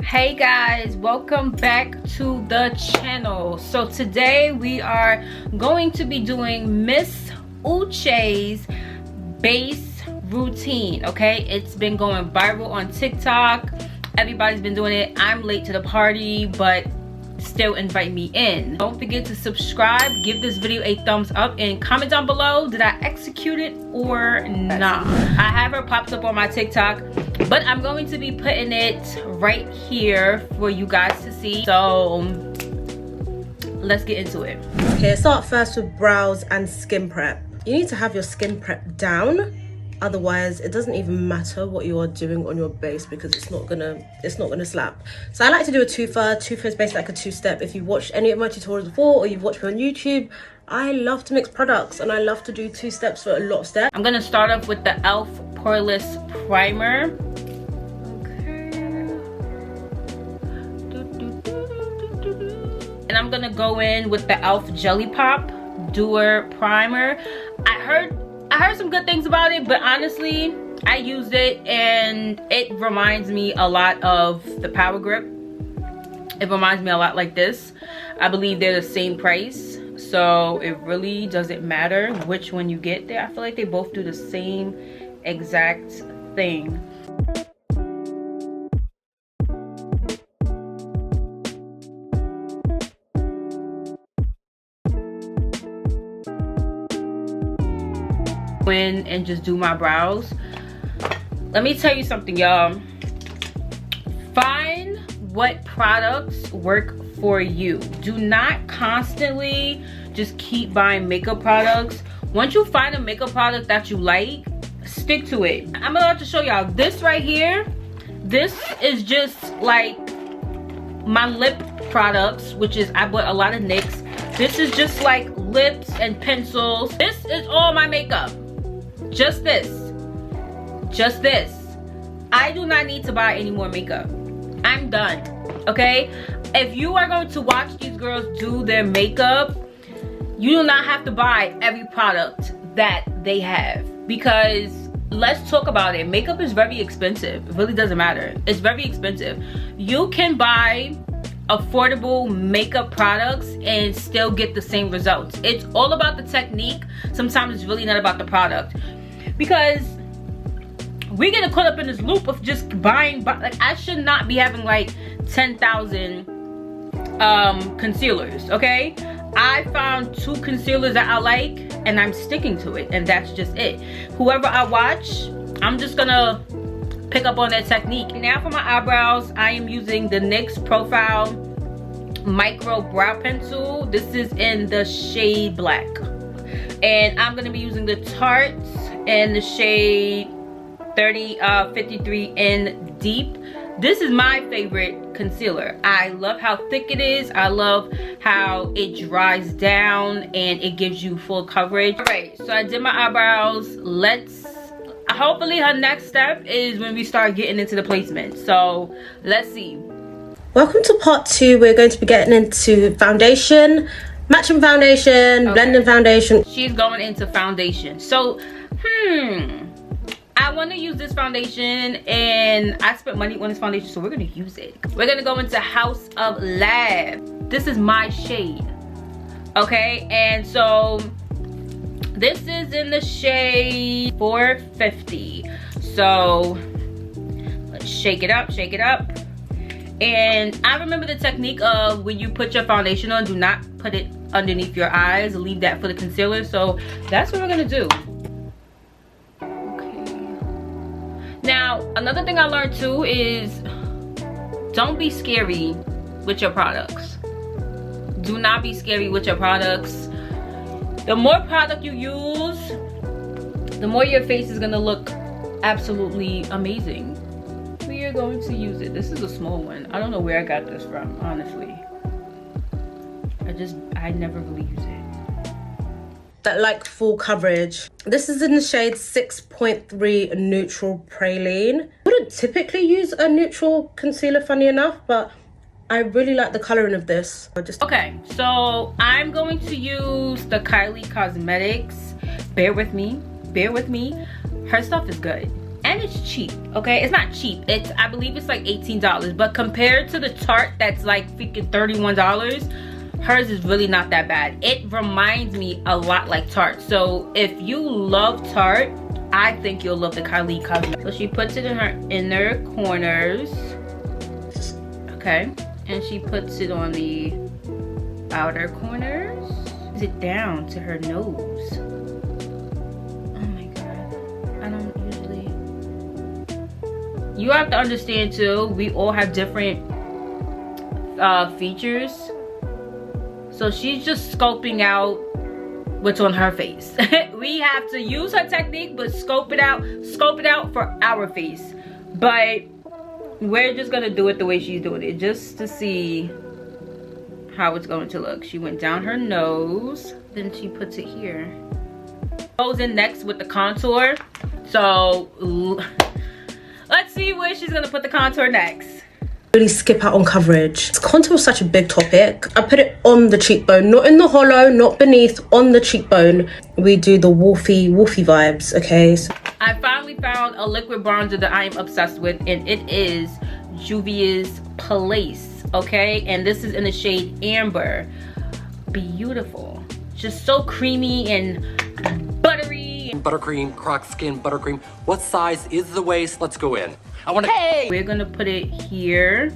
Hey guys, welcome back to the channel. So today we are going to be doing Miss Uche's base routine. Okay, it's been going viral on TikTok. Everybody's been doing it. I'm late to the party, but still invite me in. Don't forget to subscribe, give this video a thumbs up, and comment down below, did I execute it or not? I have her popped up on my TikTok, but I'm going to be putting it right here for you guys to see. So let's get into it. Okay, start first with brows and skin prep. You need to have your skin prep down, otherwise it doesn't even matter what you are doing on your base because it's not gonna slap. So I like to do a twofer. Twofer is basically like a two-step. If you've watched any of my tutorials before or you've watched me on YouTube, I love to mix products and I love to do two steps for a lot of steps. I'm gonna start off with the e.l.f. poreless primer. And I'm gonna go in with the e.l.f. Jelly Pop Doer primer. I heard some good things about it, but honestly I used it and it reminds me a lot of the Power Grip. It reminds me a lot like this. I believe they're the same price, so it really doesn't matter which one you get there. I feel like they both do the same exact thing. In and just do my brows. Let me tell you something, y'all. Find what products work for you. Do not constantly just keep buying makeup products. Once you find a makeup product that you like, stick to it. I'm about to show y'all this right here. This is just like my lip products, which is I bought a lot of NYX. This is just like lips and pencils. This is all my makeup. Just this. I do not need to buy any more makeup. I'm done. Okay, if you are going to watch these girls do their makeup, you do not have to buy every product that they have, because let's talk about it. Makeup is very expensive. It really doesn't matter. It's very expensive. You can buy affordable makeup products and still get the same results. It's all about the technique. Sometimes it's really not about the product, because we get caught up in this loop of just buying. Like, I should not be having like 10,000 concealers. Okay, I found 2 concealers that I like and I'm sticking to it, and that's just it. Whoever I watch, I'm just gonna pick up on that technique. Now for my eyebrows, I am using the NYX Profile Micro Brow Pencil. This is in the shade Black, and I'm gonna be using the Tarte in the shade 53 in Deep. This is my favorite concealer. I love how thick it is. I love how it dries down and it gives you full coverage. All right, so I did my eyebrows. Hopefully her next step is when we start getting into the placement. So let's see. Welcome to part 2. We're going to be getting into foundation, matching foundation, blending foundation. She's going into foundation. So I want to use this foundation and I spent money on this foundation, so we're going to use it. We're going to go into House of Lab. This is my shade. Okay, and so this is in the shade 450. So let's shake it up. And I remember the technique of when you put your foundation on, do not put it underneath your eyes. Leave that for the concealer. So that's what we're gonna do. Okay. Now, another thing I learned too is don't be scary with your products. Do not be scary with your products. The more product you use, the more your face is gonna look absolutely amazing. We are going to use it. This is a small one. I don't know where I got this from, honestly. I never really use it. That like full coverage. This is in the shade 6.3 Neutral Praline. I wouldn't typically use a neutral concealer, funny enough, but I really like the coloring of this. Okay, so I'm going to use the Kylie Cosmetics. Bear with me. Her stuff is good. And and it's cheap, okay? It's not cheap. It's, I believe it's like $18, but compared to the Tarte that's like freaking $31, hers is really not that bad. It reminds me a lot like Tarte. So if you love Tarte, I think you'll love the Kylie Cosmetics. So she puts it in her inner corners, okay? And she puts it on the outer corners. Is it down to her nose? Oh my god, I don't usually. You have to understand too, we all have different features. So she's just scoping out what's on her face. We have to use her technique, but scope it out for our face. But we're just gonna do it the way she's doing it, just to see how it's going to look. She went down her nose, then she puts it here. Goes in next with the contour. So let's see where she's gonna put the contour next. Really skip out on coverage. Contour is such a big topic. I put it on the cheekbone, not in the hollow, not beneath, on the cheekbone. We do the wolfy vibes, okay? So I finally found a liquid bronzer that I am obsessed with, and it is Juvias Place, okay? And this is in the shade Amber. Beautiful. Just so creamy and buttery. Buttercream, croc skin, buttercream. What size is the waist? Let's go in. I want to. Hey! We're gonna put it here.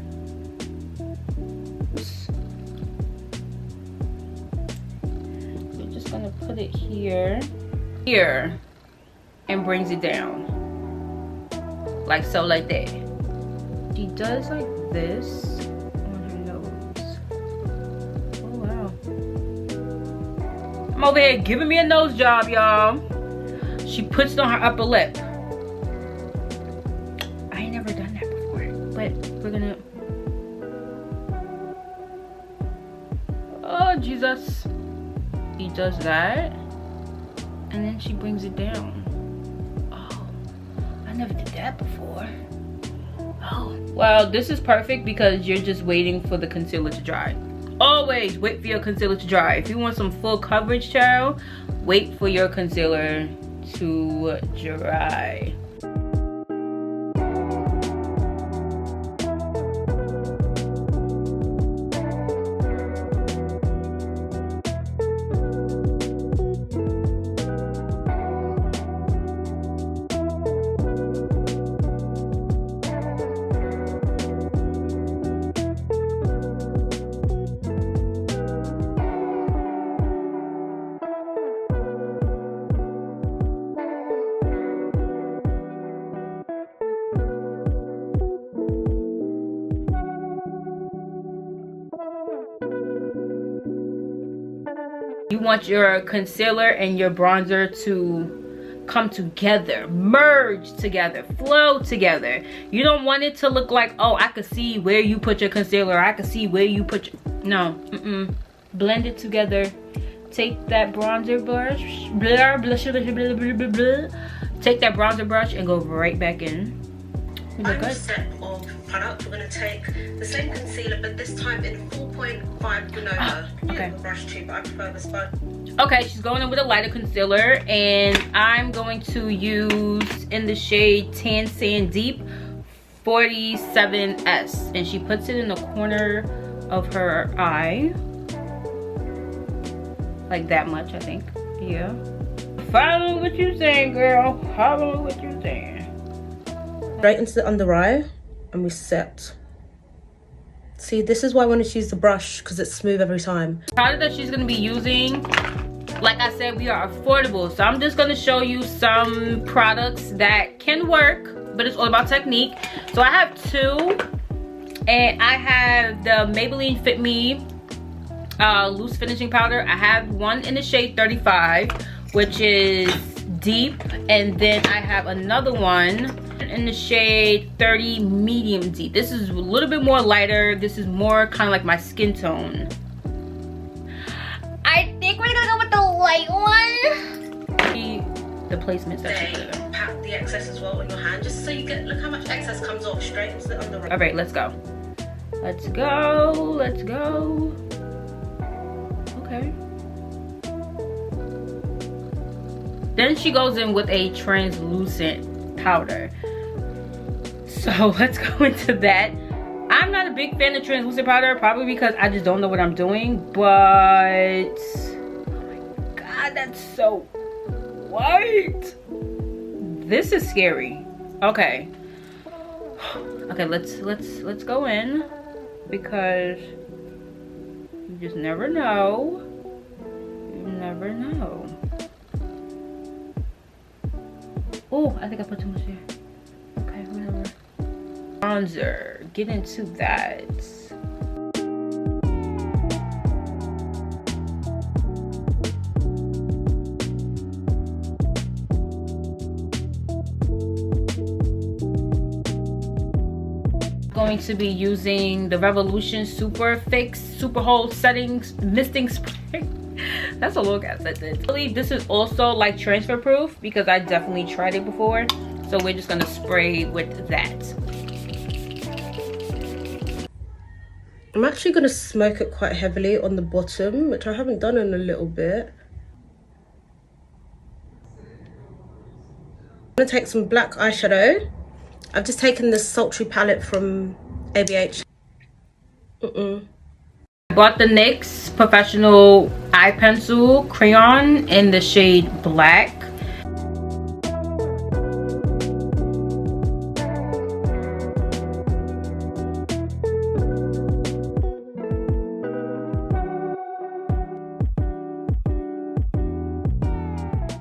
We're just gonna put it here. Here. And brings it down. Like so, like that. She does like this on her nose. Oh wow. I'm over here giving me a nose job, y'all. She puts it on her upper lip. I ain't never done that before, but we're gonna. Oh Jesus. She does that, and then she brings it down. Oh, I never did that before. Oh, well, this is perfect because you're just waiting for the concealer to dry. Always wait for your concealer to dry. If you want some full coverage, child, wait for your concealer to dry. You want your concealer and your bronzer to come together, merge together, flow together. You don't want it to look like, oh, I could see where you put your concealer, I could see where you put your... No, blend it together. Take that bronzer brush, take that bronzer brush and go right back in. You look good. Set of product. We're going to take the same concealer, but this time in 4.5 Granola. Okay. Brush too, but I prefer the sponge. Okay, she's going in with a lighter concealer, and I'm going to use in the shade Tan Sand Deep 47S, and she puts it in the corner of her eye, like that much, I think. Yeah. Follow what you're saying, girl. Follow what you're saying. Right into the under eye, and we set. See, this is why I wanted to use the brush, because it's smooth every time. The product that she's going to be using, like I said, we are affordable. So I'm just going to show you some products that can work, but it's all about technique. So I have two, and I have the Maybelline Fit Me loose finishing powder. I have one in the shade 35, which is deep, and then I have another one in the shade 30 medium deep. This is a little bit more lighter. This is more kind of like my skin tone. I think we're gonna go with the light one. The placements that you put. Pat the excess as well on your hand, just so you get, look how much excess comes off straight into the under eye. All right, let's go. Let's go. Let's go. Okay. Then she goes in with a translucent powder. So let's go into that. I'm not a big fan of translucent powder, probably because I just don't know what I'm doing, but oh my god, that's so white. This is scary. Okay. Okay, let's go in, because you just never know. You never know. Oh, I think I put too much here. Okay, whatever. Bronzer, get into that. Going to be using the Revolution Super Fix Super Hold Settings Misting Spray. That's a long ass sentence. I believe this is also like transfer proof because I definitely tried it before. So we're just gonna spray with that. I'm actually going to smoke it quite heavily on the bottom, which I haven't done in a little bit. I'm going to take some black eyeshadow. I've just taken this sultry palette from ABH. I bought the NYX Professional Eye Pencil Crayon in the shade Black.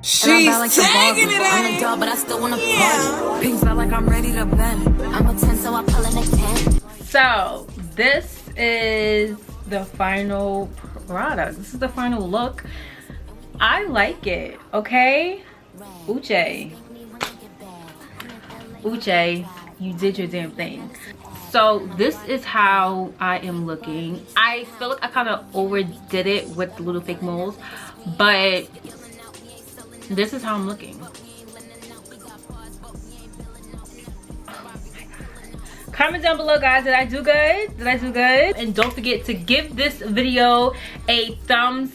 She's tagging it out. I'm a dog, but I still wanna party. Pink felt like I'm ready to bend. I'm a 10, so I pull a next 10. So this is the final product. This is the final look. I like it. Okay, Uche, you did your damn thing. So this is how I am looking. I feel like I kind of overdid it with the little fake moles, but this is how I'm looking. Comment down below, guys. Did I do good? Did I do good? And don't forget to give this video a thumbs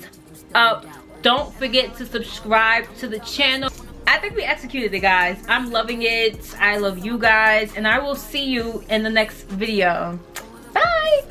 up. Don't forget to subscribe to the channel. I think we executed it, guys. I'm loving it. I love you guys. And I will see you in the next video. Bye.